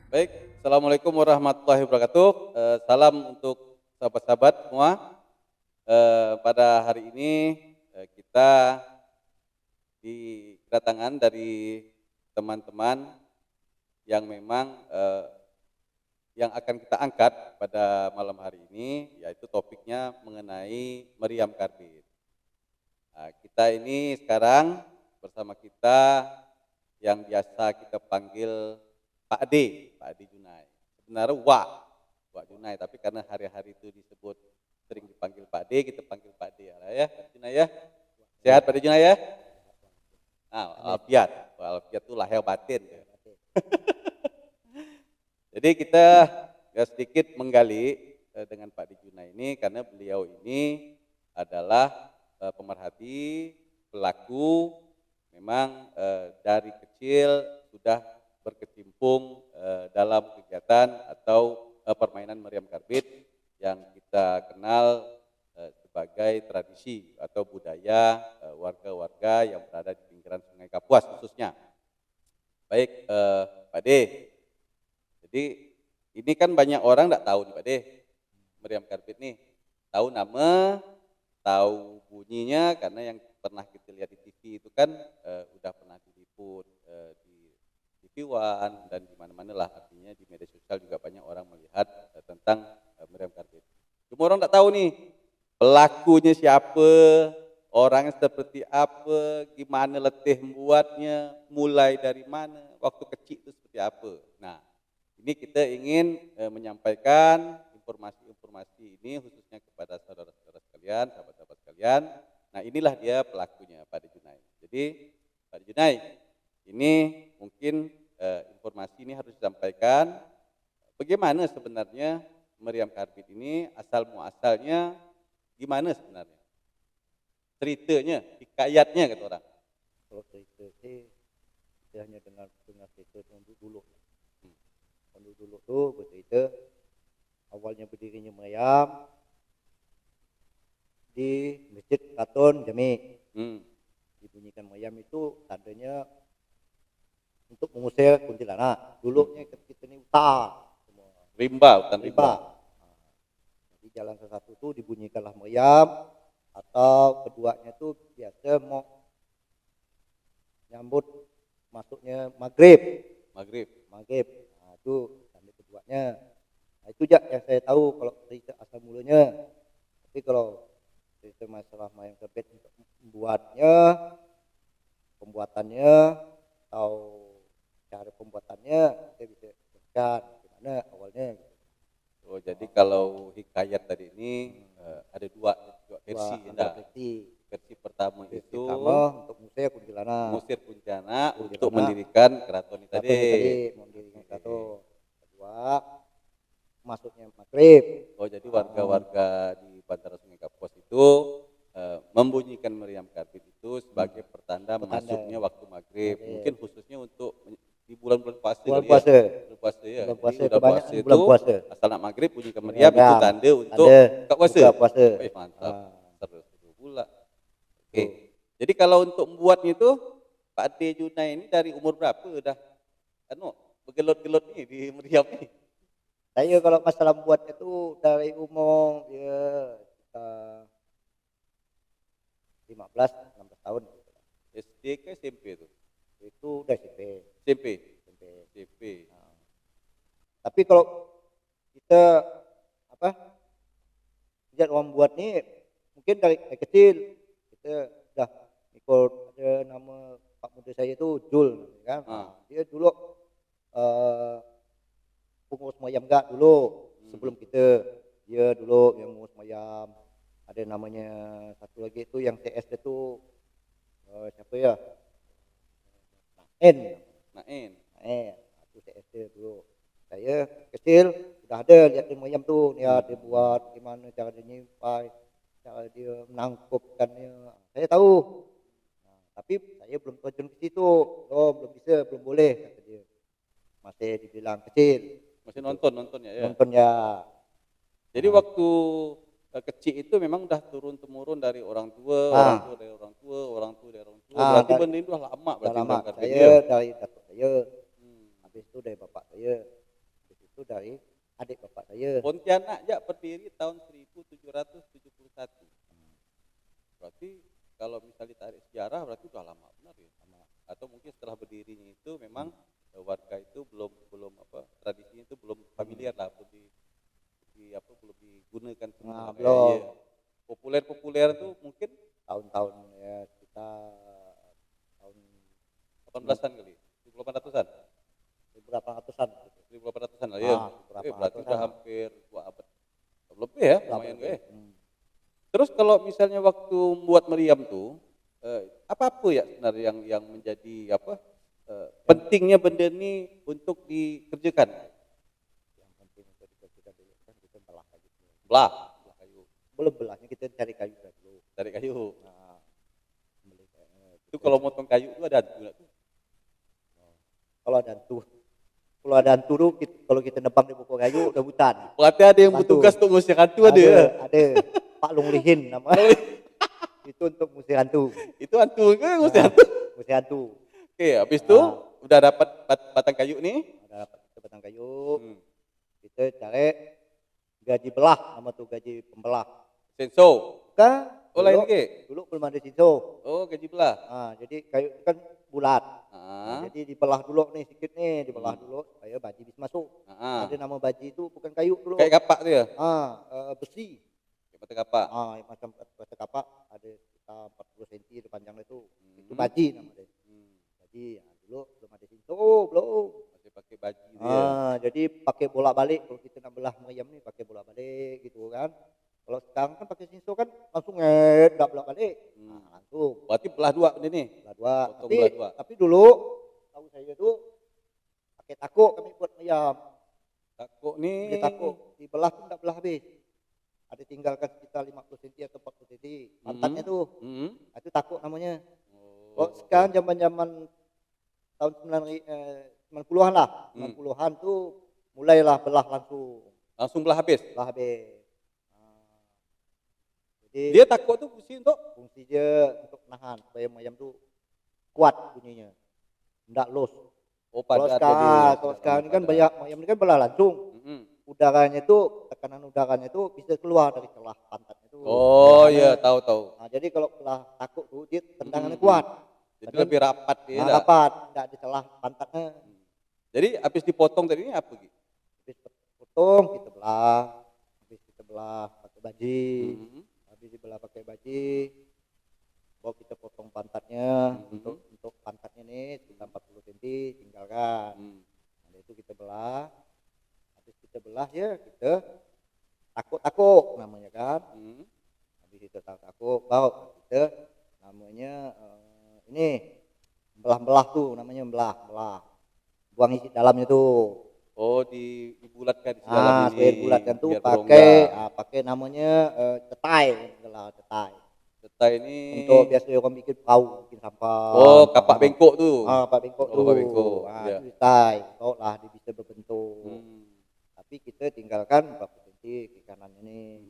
Baik, Assalamualaikum warahmatullahi wabarakatuh. Salam untuk sahabat-sahabat semua. Pada hari ini kita kedatangan dari teman-teman yang memang yang akan kita angkat pada malam hari ini, yaitu topiknya mengenai meriam karbit. Kita ini sekarang bersama kita yang biasa kita panggil Pak D Junai. Sebenarnya Wak Junai, tapi karena hari-hari itu disebut sering dipanggil Pak D, kita panggil Pak D ya, Pak Junai ya. Sehat Pak D Junai ya? Nah, Alfiat itu lahir batin. Ya. Jadi kita sedikit menggali dengan Pak D Junai ini karena beliau ini adalah pemerhati, pelaku, memang dari kecil sudah berkecimpung dalam kegiatan atau permainan meriam karbit yang kita kenal sebagai tradisi atau budaya warga-warga yang berada di pinggiran Sungai Kapuas khususnya. Baik, Pak D. Jadi ini kan banyak orang tidak tahu nih Pak D, meriam karbit nih. Tahu nama, tahu bunyinya karena yang pernah kita lihat di TV itu kan udah pernah diliput di TV One dan di mana-mana lah, artinya di media sosial juga banyak orang melihat tentang meriam karbit. Cuma orang tak tahu nih pelakunya siapa, orangnya seperti apa, gimana letih membuatnya, mulai dari mana, waktu kecil itu seperti apa. Nah, ini kita ingin menyampaikan informasi-informasi ini khususnya kepada saudara-saudara sekalian, sahabat-sahabat sekalian. Nah, inilah dia pelakunya, Pak Junai. Jadi, Pak Junai, ini mungkin informasi ini harus disampaikan bagaimana sebenarnya meriam karbit ini asal muasalnya gimana sebenarnya ceritanya, hikayatnya kata orang. Kalau cerita sih saya hanya dengar cerita dulu. Dulu tuh bercerita awalnya berdirinya meriam di Masjid Katon Jami. Dibunyikan meriam itu tandanya untuk mengusir kuntilanak. Dulunya kita ini hutan, Hutan rimba. Di jalan satu tuh dibunyikanlah meriam, atau keduanya tuh biasa mau nyambut masuknya maghrib. Nah, itu tanda keduanya. Nah, itu aja yang saya tahu kalau cerita asal mulanya. Tapi kalau cerita masalah meriam karbit untuk pembuatannya atau cara pembuatannya saya bisa jelaskan gimana awalnya. Oh, jadi kalau hikayat tadi ini ada dua versi. Versi pertama itu untuk mengusir kuntilanak untuk mendirikan keraton tadi. Mendirikan keraton. Kedua, masuknya maghrib. Oh, jadi warga-warga di Bantaran Sungai Kapuas itu membunyikan meriam karbit itu sebagai pertanda masuknya waktu maghrib. Mungkin khususnya untuk di bulan-bulan puasa. Bulan puasa itu asal nak maghrib bunyikan meriam itu tanda untuk buka puasa. Mantap. Seru pula. Oke. Jadi kalau untuk membuatnya itu Pak D Junai ini dari umur berapa udah bergelut-gelut nih di meriam ini? Saya kalau masalah buat itu dari umur ya kita 15-16 tahun. SD ke SMP itu? Itu udah SMP. Nah, tapi kalau kita lihat orang buat nih mungkin dari kecil kita udah ikut, ada nama Pak Muda saya itu Jul kan. Dia dulu pengurus mayam enggak dulu sebelum kita, dia dulu yang pengurus mayam. Ada namanya satu lagi itu yang TS itu siapa ya, Naen itu TS dulu. Saya kecil udah ada lihat mayam tuh, dia buat gimana cara dia nyimpai, cara dia menangkupkannya, saya tahu. Nah, tapi saya belum terjun ke situ, belum bisa, belum boleh kata dia, masih dibilang kecil, masih nonton ya. Jadi waktu kecil itu memang udah turun temurun dari orang tua, orang tua. Berarti benda itu udah lama. Saya dari datuk saya, habis itu dari bapak saya. itu dari adik bapak saya. Pontianak aja berdiri tahun 1771. Berarti kalau misalnya ditarik sejarah berarti udah lama benar ya. Atau mungkin setelah berdirinya itu memang warga itu belum apa tradisinya itu belum familiar lah, belum digunakan semua. Belum. Iya. Populer tuh mungkin Tahun-tahun ya kita tahun 18-an kali, 1800-an. 1800-an gitu. 1800-an lah ya. Berarti udah hampir 2 abad lebih ya, lumayan ya. Terus kalau misalnya waktu membuat meriam tuh apa ya sebenarnya yang menjadi pentingnya benda ini untuk dikerjakan? Yang penting untuk dikerjakan dulu kan kita belah kayu. Belah kayu. Belum belahnya kita cari kayu dulu. Cari kayu. Nah, itu kalau motong kayu itu ada hantu nggak tuh? Kalau ada hantu tuh kalau kita nebang di pokok kayu udah hutan. Berarti ada yang bertugas untuk ngusir hantu ada ya? Ada. Pak Lunglihin namanya. Itu untuk ngusir hantu. Itu hantu kan ngusir hantu? Ngusir hantu. Oke, habis itu udah dapat batang kayu nih? Udah dapat batang kayu. Kita cari gaji belah, nama tuh gaji pembelah. Senso. Kan? Oh lain lagi? Dulu belum ada senso. Oh gaji belah. Jadi kayu itu kan bulat. Jadi dibelah dulu nih sedikit nih, dibelah dulu supaya baji bisa masuk. Ada nama baji itu bukan kayu dulu. Kayak kapak tuh ya? Besi. Kayak batu kapak. Macam batu kapak ada sekitar 40 cm di panjangnya itu. Itu baji namanya. Baji. Dulu belum ada senso, belum. Masih pakai baji dia. Jadi pakai bolak-balik kalau kita nak belah meriam nih pakai bolak-balik gitu kan. Kalau sekarang kan pakai senso kan langsung enggak bolak-balik. Langsung. Berarti belah dua ini. Belah dua. Belah dua. Tapi dulu tahu saya tuh pakai takuk kami buat meriam. Takuk nih. Pakai takuk dibelah pun enggak belah habis. Ada tinggalkan sekitar 50 cm atau 40 cm. Pantatnya tuh. Itu takuk namanya. Kalau sekarang zaman-zaman tahun 90-an lah. 90-an tuh mulailah belah langsung. Langsung belah habis. Belah habis. Jadi dia takut tuh fungsi dia untuk nahan supaya meriam tuh kuat bunyinya, enggak los. Kalau sekarang ini kan banyak meriam ini kan belah langsung. Udaranya itu tekanan udaranya itu bisa keluar dari celah pantatnya itu. Oh iya tahu. Jadi kalau belah takut tuh dia tendangannya kuat. Jadi lebih rapat dia. Rapat, enggak di celah pantatnya. Jadi habis dipotong tadi ini apa gitu? Habis potong kita belah pakai baji. Habis dibelah pakai baji, baru kita potong pantatnya. Untuk pantatnya nih sekitar 40 cm tinggalkan. Itu kita belah. Habis kita belah ya kita takuk namanya kan. Habis itu takuk baru kita namanya ini belah tuh namanya belah. Buang isi dalamnya tuh. Oh dibulatkan di dalam ini. Dibulatkan tuh pakai namanya cetai. Cetai ini untuk biasa orang bikin perahu, bikin sampah. Oh kapak bengkok tuh. Kapak bengkok tuh. Itu cetai. Tahu lah dia bisa berbentuk. Tapi kita tinggalkan berapa senti ke kanan ini.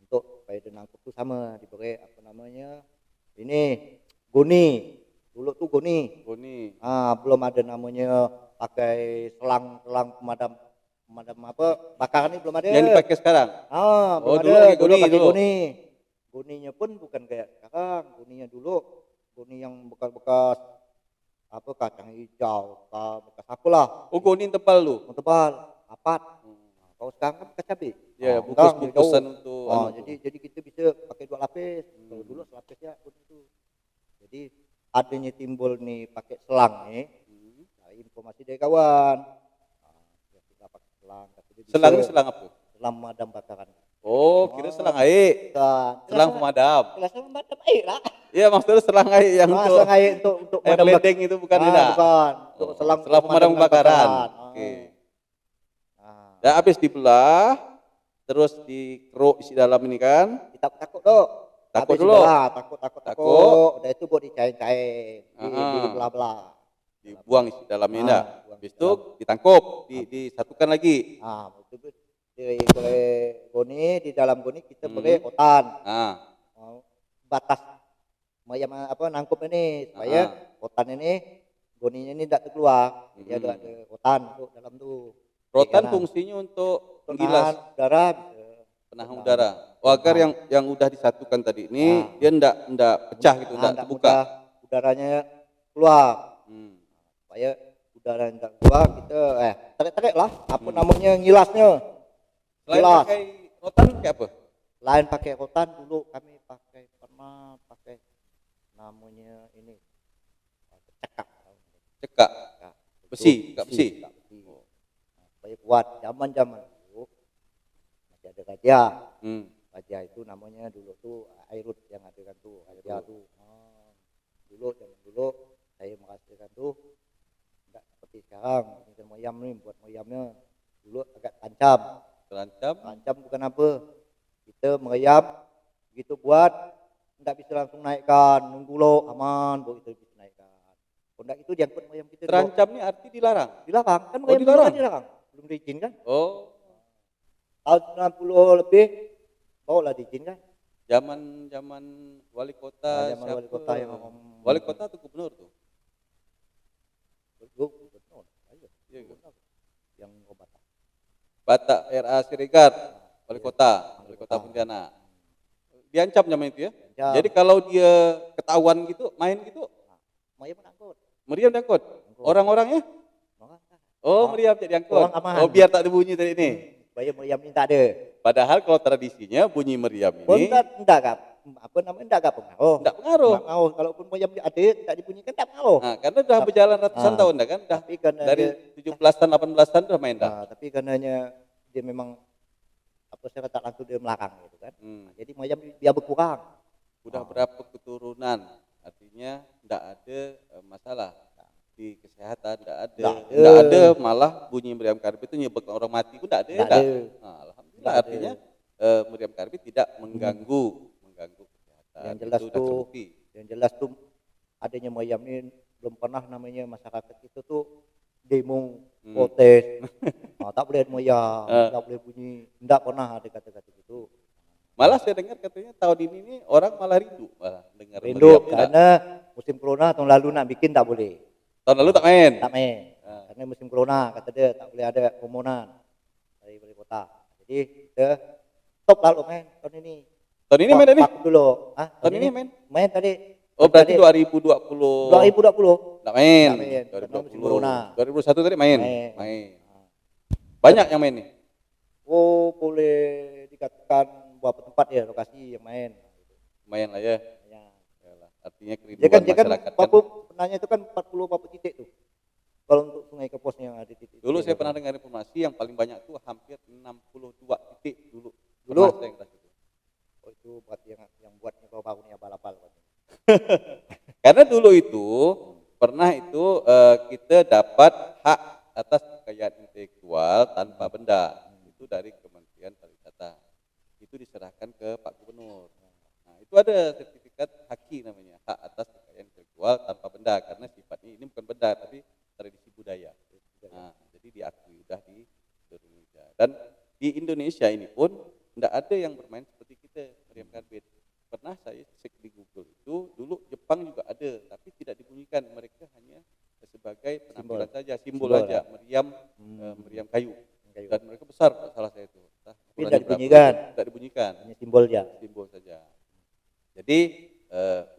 Untuk supaya dia nangkep tuh sama diberi apa namanya ini goni. Dulu tuh goni. Belum ada namanya pakai selang pemadam bakaran ini belum ada. Yang dipakai sekarang? Belum ada. Dulu pakai goni. Goninya pun bukan kayak sekarang. Goninya dulu goni yang bekas-bekas kacang hijau, bekas apalah. Oh goni tebal lu? Tebal, rapat. Kalau sekarang kan bekas cabai. Ya bungkus-bungkusan untuk. Jadi kita bisa pakai 2 lapis. Kalau dulu selapisnya goni itu. Jadi adanya timbul nih pakai selang nih. Informasi dari kawan. Kita pakai selang. Selang ini selang apa? Selang pemadam bakaran. Oh, kira selang air. Selang pemadam. Selang pemadam air lah. Iya, maksudnya selang air yang selang air untuk air ledeng itu bukan tidak? Bukan. Untuk selang pemadam kebakaran. Oke. Ya habis dibelah, terus dikeruk isi dalam ini kan? Kita takut dong. Takut dulu. Takut. Udah itu buat dicair-cair, dibelah-belah. Dibuang isi dalamnya enggak. Habis itu ditangkup, disatukan lagi. Itu boleh goni, di dalam goni kita boleh otan. Batas nangkup ini supaya otan ini goninya ini tidak keluar. Jadi ada otan untuk dalam tuh. Rotan kanan. fungsinya untuk Untuk menggilas nahan udara bisa. penahan udara. Oh, agar yang udah disatukan tadi ini Nah. dia ndak pecah gitu, ndak Nggak terbuka. mudah udaranya keluar. Hmm. Supaya udara yang tak keluar kita tarik-tarik lah apa Hmm. namanya ngilasnya. Selain Gilas. pakai rotan kayak apa? Lain pakai rotan dulu kami pernah pakai namanya ini cekak. Cekak. Nah, Besi, itu cekak besi. cekak besi. Nah, supaya kuat zaman dulu masih ada gajah. Gajah itu namanya dulu tuh airut yang ada kan tuh gajah tuh. Dulu zaman dulu saya menghasilkan tuh enggak seperti sekarang ini moyam nih buat moyamnya dulu agak tancap bukan apa kita mengayam gitu buat enggak bisa langsung naikkan nunggu lo aman baru kita bisa naikkan kalau enggak itu diangkut moyam kita Terancam ini arti dilarang. kan Oh, moyam dulu dilarang. kan dilarang belum diizinkan Oh, tahun 90 lebih barulah diizinkan zaman wali kota zaman siapa? wali kota yang Wali kota atau gubernur tuh? gubernur Iya, iya. yang obat Batak RA Siregar, wali kota Pontianak. Diancam zaman itu ya. Diancam. Jadi kalau dia ketahuan gitu, main gitu, moyam menangkut meriam diangkut. Orang-orangnya? Oh, meriam jadi angkut. orang aman. Oh, biar tak ada bunyi tadi ini. Supaya meriam ini tak ada. Padahal kalau tradisinya bunyi meriam ini Enggak kap. Apa namanya enggak pengaruh. enggak pengaruh. Enggak pengaruh. Kalaupun meriam ada tidak dibunyikan enggak pengaruh. Nah, karena udah berjalan ratusan tahun dah kan, dah Tapi karena dari 17-an 18-an udah main dah. tapi karenanya dia memang apa saya kata langsung dia melarang gitu kan. Nah, jadi meriam dia berkurang. Udah berapa keturunan? Artinya enggak ada masalah di kesehatan, enggak ada malah bunyi meriam karbit itu nyebabkan orang mati pun enggak ada. Enggak ada. Nah, alhamdulillah artinya meriam karbit tidak mengganggu kesehatan. Yang jelas itu tuh adanya meriam ini belum pernah namanya masyarakat itu tuh demo protes. Tak boleh ada meriam, tak boleh bunyi. Enggak pernah ada kata-kata gitu. Malah saya dengar katanya tahun ini nih orang malah rindu malah dengar Rindu meriam. karena musim corona tahun lalu nak bikin tak boleh. Tahun lalu tak main. Tak main. Karena musim corona kata dia tak boleh ada kerumunan dari wali kota. Jadi kita stop lalu main tahun ini. Tahun ini main tadi? Vakum dulu. Tahun ini main? Main tadi. Oh, berarti 2020. 2020. Tak main. Tak main. Karena musim corona. 2021 tadi main. Main. Banyak yang main nih. Oh, boleh dikatakan beberapa tempat ya lokasi yang main. Lumayan lah ya. Ya. Yalah, artinya kerinduan Dia kan masyarakat kan. penanya itu kan 40 berapa titik tuh. Kalau untuk Sungai Kepos yang ada titik. Dulu saya pernah dengar informasi yang paling banyak tuh hampir 62 titik dulu. Dulu? Pernah saya ngerasa itu. Oh, itu berarti yang buatnya baru nih abal-abal. Karena dulu itu pernah itu kita dapat hak atas kekayaan intelektual tanpa benda. Itu dari Kementerian Pariwisata. Itu diserahkan ke Pak Gubernur. Nah, itu ada sertifikat haki namanya, hak atas kekayaan intelektual tanpa benda karena sifatnya ini bukan benda tapi tradisi budaya. Nah, jadi diakui udah di seluruh Indonesia. Dan di Indonesia ini pun tidak ada yang bermain seperti kita meriam karbit. Pernah saya cek di Google itu dulu Jepang juga ada tapi tidak dibunyikan, mereka hanya sebagai penampilan saja, simbol aja, meriam kayu. Dan mereka besar salah saya itu. Tapi tidak dibunyikan. Tidak dibunyikan. Hanya simbol aja. Simbol saja. Jadi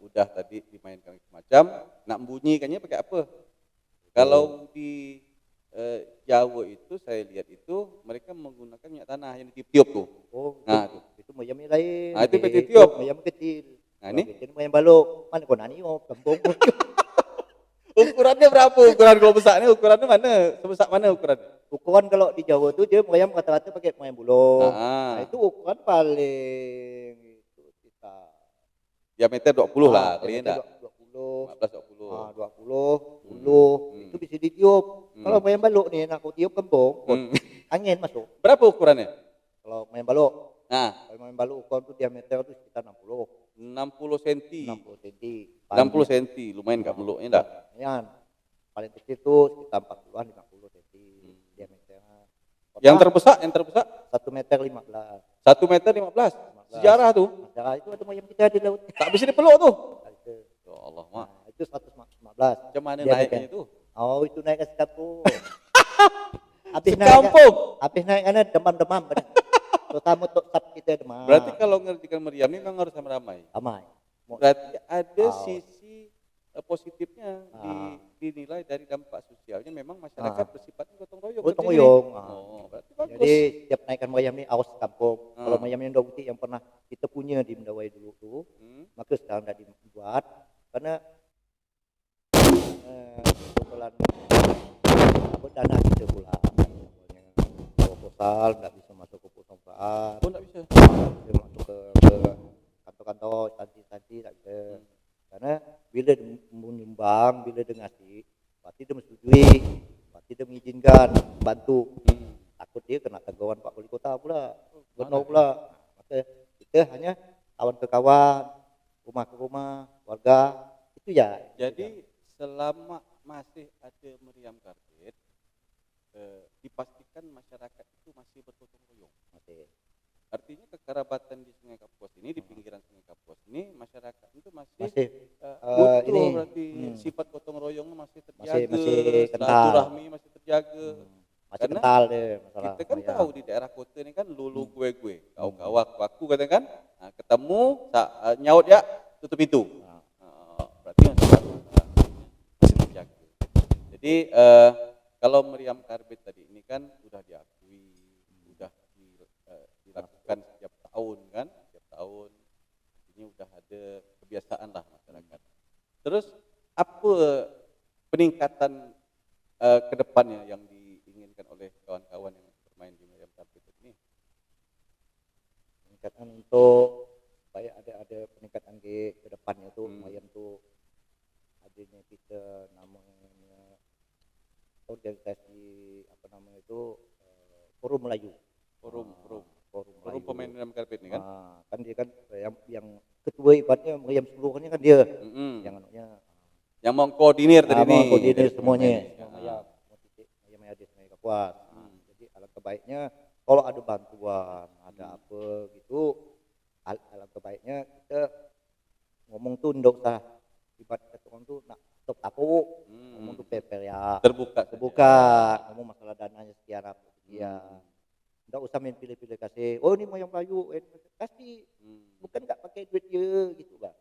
udah tadi dimainkan semacam, nak bunyikannya pakai apa? Kalau di Jawa itu saya lihat itu mereka menggunakan minyak tanah yang ditiup-tiup tuh. Oh, nah, itu meriamnya lain. Nah, itu tiup. Meriam kecil. Nah, ini meriam balok. Mana kau nani kembung. Ukurannya berapa? Ukuran kalau besar ini ukurannya mana? Sebesar mana ukurannya? Ukuran kalau di Jawa tuh dia meriam rata-rata pakai meriam bulog. Nah, itu ukuran paling itu kita diameter 20 lah, kali ini enggak? 20. 15 20. 20. Itu bisa ditiup. Kalau meriam balok nih aku tiup kembung, angin masuk. Berapa ukurannya? Kalau meriam balok. Nah, kalau meriam balok ukuran tuh diameter tuh sekitar 60. 60 cm. 60 cm. 60 cm, lumayan enggak meluknya enggak? Lumayan. Paling kecil tuh sekitar 40-an 50 cm diameternya. Yang terbesar 1 meter 15. 1 meter 15. Sejarah tuh. Sejarah itu ada meriam kita di laut. Tak bisa dipeluk tuh. Ya Allah, Mak. Nah, itu 115. Macam mana naiknya itu? Oh, itu naik ke 1. Habis naik, Sekampung. habis naik kan demam-demam. Terutama untuk sab kita demam. Berarti kalau ngerjakan meriam ini memang harus ramai. ramai. Berarti ada Oh. sisi positifnya dinilai dari dampak sosialnya, memang masyarakat bersifatnya gotong royong. Gotong seperti ini. royong. Oh, berarti bagus. Jadi setiap naikkan meriam ini awas kampung. Kalau meriam yang Daudi yang pernah kita punya di Mendawai dulu tuh, maka sekarang dah dibuat karena kebetulan dana kita pula. Proposal nggak bisa masuk ke perusahaan. Oh, nggak bisa. Dia masuk ke kantor-kantor, instansi-instansi tak bisa. Karena bila dia menyumbang, bila dia ngasih, pasti dia menyetujui, pasti dia mengizinkan, bantu. Takut dia kena teguran Pak Wali Kota pula, gubernur pula. Maka kita hanya kawan ke kawan, rumah ke rumah, warga, itu ya. Jadi selama masih ada meriam karbit, dipastikan masyarakat itu masih bergotong royong. Masih. Artinya kekerabatan di Sungai Kapuas ini, di pinggiran Sungai Kapuas ini, masyarakat itu masih utuh, ini berarti sifat gotong royongnya masih terjaga, masih kental. silaturahmi masih terjaga. Masih Karena kental deh masalah. kita kan tahu di daerah kota ini kan lulu gue, kau aku kata kan, nah, ketemu nyaut ya tutup pintu. Berarti masih terjaga. Jadi kalau meriam karbit tadi ini kan udah diakui, udah dilakukan setiap tahun kan, setiap tahun ini udah ada kebiasaan lah masyarakat. Terus apa peningkatan ke depannya yang diinginkan oleh kawan-kawan yang bermain di meriam karbit ini? Peningkatan untuk supaya ada peningkatan ke depannya tuh, meriam tuh adanya kita namanya organisasi apa namanya itu Forum Melayu. Forum pemain meriam karbit ini kan? Kan dia kan yang ketua ibaratnya meriam seluruhnya kan dia. Yang anunya yang mengkoordinir tadi ini. Mengkoordinir semuanya. Meriam yang ada di Sungai Kapuas. Jadi alangkah baiknya kalau ada bantuan, ada apa gitu, alangkah baiknya kita ngomong tuh ndak usah ibarat orang tuh nak stop aku ngomong tuh paper ya terbuka ngomong masalah dananya sekian apa sekian, nggak usah main pilih-pilih kasih ini mau yang Melayu kasih, bukan nggak pakai duit dia gitu bang.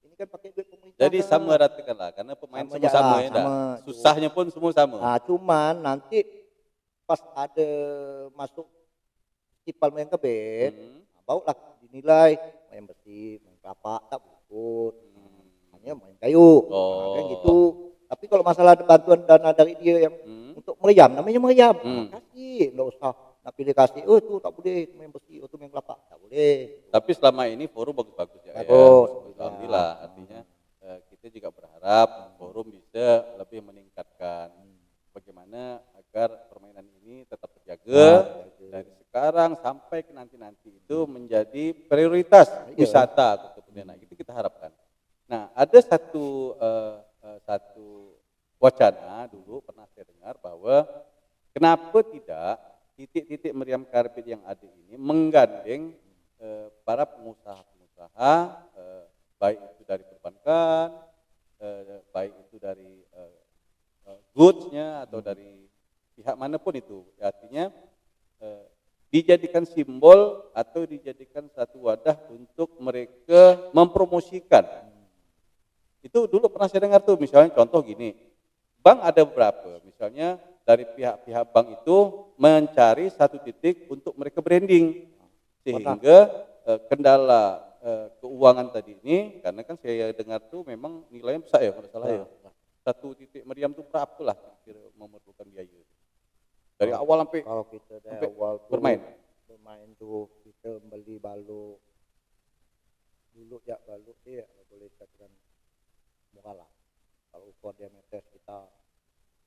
Ini kan pakai duit pemerintah. Jadi sama ratakan lah, karena pemain semua sama ya, susahnya pun semua sama. Cuman nanti pas ada masuk festival main kebet, barulah dinilai main bersih, main kelapa, tak bukut, hanya main kayu, kan gitu. Tapi kalau masalah bantuan dana dari dia yang untuk meriam, namanya meriam, kasih, nggak usah nak pilih kasih, tuh tak boleh main bersih, tuh main kelapa, tak boleh. Tapi selama ini forum bagus-bagus ya. Bagus. Alhamdulillah, artinya kita juga berharap forum bisa lebih meningkatkan bagaimana agar permainan ini tetap terjaga dari sekarang sampai ke nanti itu menjadi prioritas wisata Kota Pontianak. Itu kita harapkan. Nah, ada satu wacana dulu pernah saya dengar bahwa kenapa tidak titik-titik meriam karbit yang ada ini menggandeng para pengusaha-pengusaha, baik itu dari perbankan, baik itu dari goods-nya atau dari pihak manapun itu, artinya dijadikan simbol atau dijadikan satu wadah untuk mereka mempromosikan. Itu dulu pernah saya dengar tuh, misalnya contoh gini, bank ada beberapa, misalnya dari pihak-pihak bank itu mencari satu titik untuk mereka branding, sehingga kendala keuangan tadi ini, karena kan saya dengar tuh memang nilainya besar ya kalau salah ya, satu titik meriam tuh berapa lah kira memerlukan biaya dari awal sampai kalau kita dari awal bermain tuh kita beli balu dulu ya, balu dia boleh dikatakan murah lah. Kalau ukur diameter kita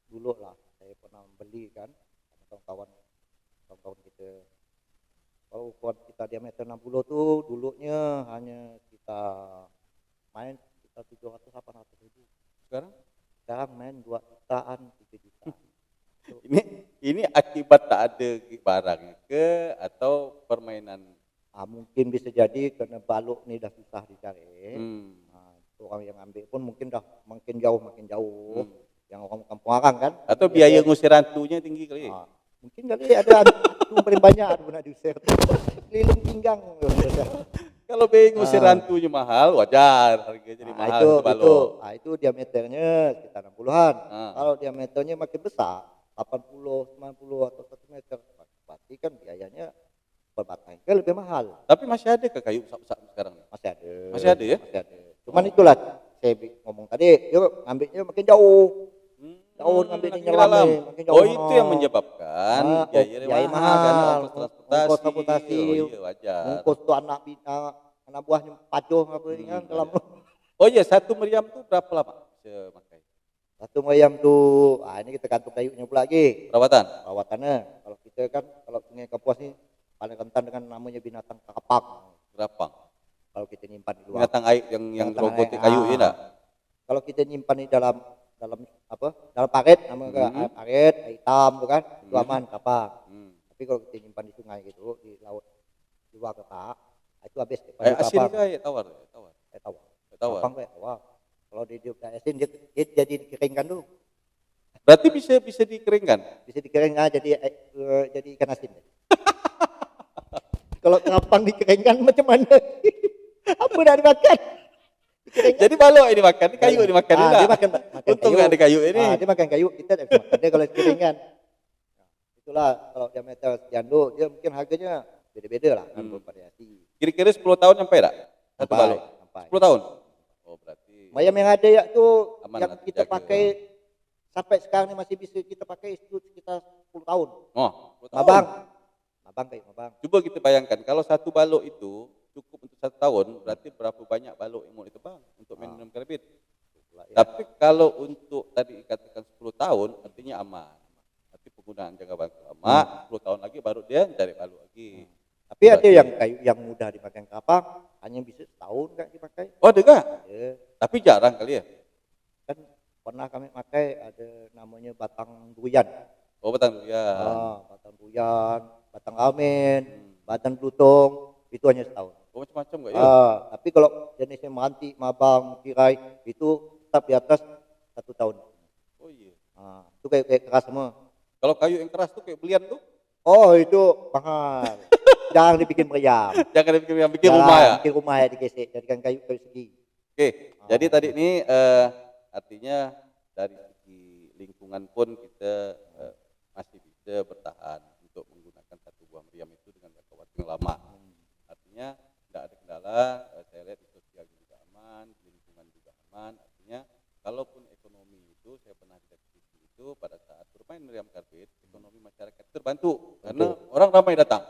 dulu lah, saya pernah beli kan sama kawan-kawan kita. Kalau ukuran kita diameter 60 tuh dulunya hanya kita main kita 700-800 ribu. Sekarang main 2 jutaan, 3 juta. Ini akibat tak ada barang ke atau permainan? Mungkin bisa jadi karena baluk nih dah susah dicari. Orang yang ambil pun mungkin dah makin jauh. Yang orang kampung orang kan. Atau biaya ngusir hantunya tinggi kali. Ah, mungkin kali ada hantu paling banyak ada nak diusir. Keliling pinggang. Kalau biaya ngusir hantunya mahal, wajar harganya jadi mahal itu, satu balok. itu diameternya sekitar 60-an. Ah. Kalau diameternya makin besar, 80, 90 atau 1 meter, pasti kan biayanya per batang kan lebih mahal. Tapi masih ada ke kayu besar sekarang? Masih ada. Masih ada ya? Masih ada. Cuman itulah saya ngomong tadi, yuk ngambilnya makin jauh. Jauh ngambilnya makin nyelam dalam. makin jauh. Oh itu yang menyebabkan biaya mahal karena ongkos ongkos transportasi. transportasi. Oh iya wajar. Ongkos tuh anak buahnya pacuh apa ini kan dalam. Oh iya, satu meriam tuh berapa lama bisa pakai? Satu meriam tuh, ini kita gantung kayunya pula lagi. Perawatannya. Kalau kita kan kalau Sungai Kapuas ini paling rentan dengan namanya binatang kapang. Berapa? Kalau kita nyimpan di luar. Binatang air yang gerogoti kayu ini enggak? Kalau kita nyimpan di dalam dalam parit, parit hitam tuh kan, itu aman kapang. Tapi kalau kita nyimpan di sungai gitu, di laut, di luar kota, itu habis. Air asin ke air tawar? Air tawar. Tawar. Kapang air tawar. Kalau di asin dia jadi dikeringkan dulu. Berarti bisa dikeringkan? Bisa dikeringkan jadi ikan asin. Kalau kapang dikeringkan macam mana? Apa dah dimakan? Jadi balok ini makan, ini kayu dimakan juga. Dia makan Untung kayu. ada kayu ini. Dia makan kayu, kita tak bisa makan dia kalau dikeringkan. Itulah kalau diameter sekian tu, dia mungkin harganya beda-beda lah kan bervariasi. Kira-kira 10 tahun sampai tak? Satu balok? 10 tahun? Oh berarti. Mayam yang ada ya tu yang nanti kita jaga. pakai sampai sekarang ni masih bisa kita pakai itu sekitar 10 tahun. Oh, 10 tahun. Mabang kayak mabang. Coba kita bayangkan kalau satu balok itu cukup untuk 1 tahun, berarti berapa banyak balok yang mau ditebang untuk minum karbit. Ya. Tapi kalau untuk tadi dikatakan 10 tahun, artinya aman. Arti penggunaan jangka waktu lama, 10 tahun lagi baru dia cari balok lagi. Tapi ada yang kayu yang mudah dipakai kapang, hanya bisa setahun kan dipakai. Oh, ada kah? Ya. Tapi jarang kali ya. Kan pernah kami pakai ada namanya batang duyan. Oh, batang ya. Batang duyan, batang amin, batang blutung, itu hanya setahun. Oh, macam-macam enggak ya? Tapi kalau jenisnya manti, mabang, tirai itu tetap di atas 1 tahun. Oh iya. Itu kayak keras semua. Kalau kayu yang keras tuh kayak belian tuh? Oh itu mahal. Jangan dibikin meriam. Jangan bikin rumah ya? Bikin rumah ya digesek, jadikan kayu segi. Oke, jadi tadi ini artinya dari segi lingkungan pun kita masih bisa bertahan untuk menggunakan satu buah meriam itu dengan jangka waktu yang lama. Artinya tidak ada kendala, saya lihat di sosial juga aman, di lingkungan juga aman. Artinya kalaupun ekonomi itu, saya pernah lihat di itu pada saat bermain meriam karbit, ekonomi masyarakat terbantu karena orang ramai datang.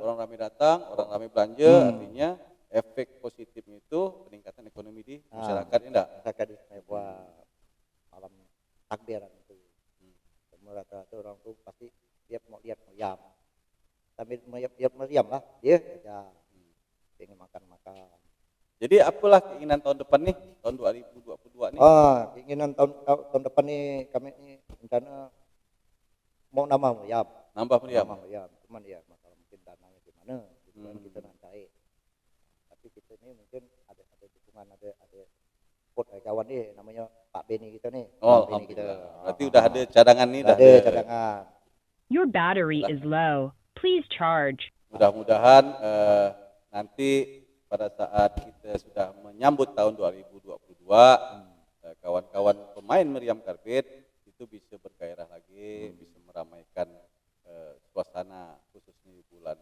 Orang ramai datang, orang ramai belanja, artinya efek positifnya itu peningkatan ekonomi di masyarakat enggak? Masyarakat di malam takbiran itu. Semua rata-rata orang tuh pasti dia mau lihat meriam. Sambil lihat meriam lah, dia ya pengen makan-makan. Jadi apalah keinginan tahun depan nih, tahun 2022 nih? Keinginan tahun depan nih kami ini rencana mau nambah meriam. Nambah meriam. Cuman ya masalah mungkin dananya gimana, kita nanti. Tapi kita ini mungkin ada dukungan, ada support dari kawan nih namanya Pak Beni kita nih. Oh, Beni kita. Berarti udah ada cadangan nih, ada cadangan. Your battery is low. Please charge. Mudah-mudahan nanti pada saat kita sudah menyambut tahun 2022, kawan-kawan pemain meriam karbit itu bisa bergairah lagi, bisa meramaikan suasana khususnya di bulan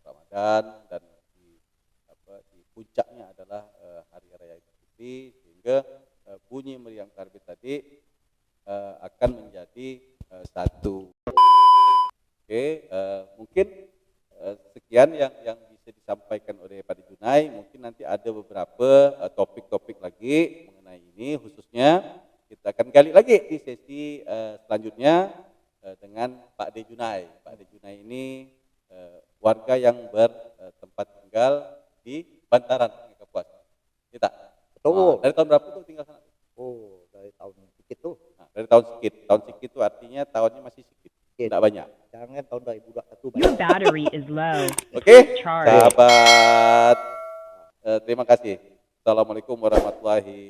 Ramadan dan di puncaknya adalah hari raya Idul Fitri, sehingga bunyi meriam karbit tadi akan menjadi satu. Oke, mungkin sekian yang bisa disampaikan oleh Pak Junai. Mungkin nanti ada beberapa topik-topik lagi mengenai ini, khususnya kita akan gali lagi di sesi selanjutnya dengan Pak De Junai. Pak De Junai ini warga yang bertempat tinggal di Bantaran, Kapuas. Kita. Dari tahun berapa tuh tinggal sana? Oh, dari tahun sedikit tuh. Dari tahun sedikit. Tahun sedikit itu artinya tahunnya masih sedikit. Tidak banyak. Jangan tahun 2021 Your battery is low. Oke, sahabat. Terima kasih. Assalamualaikum warahmatullahi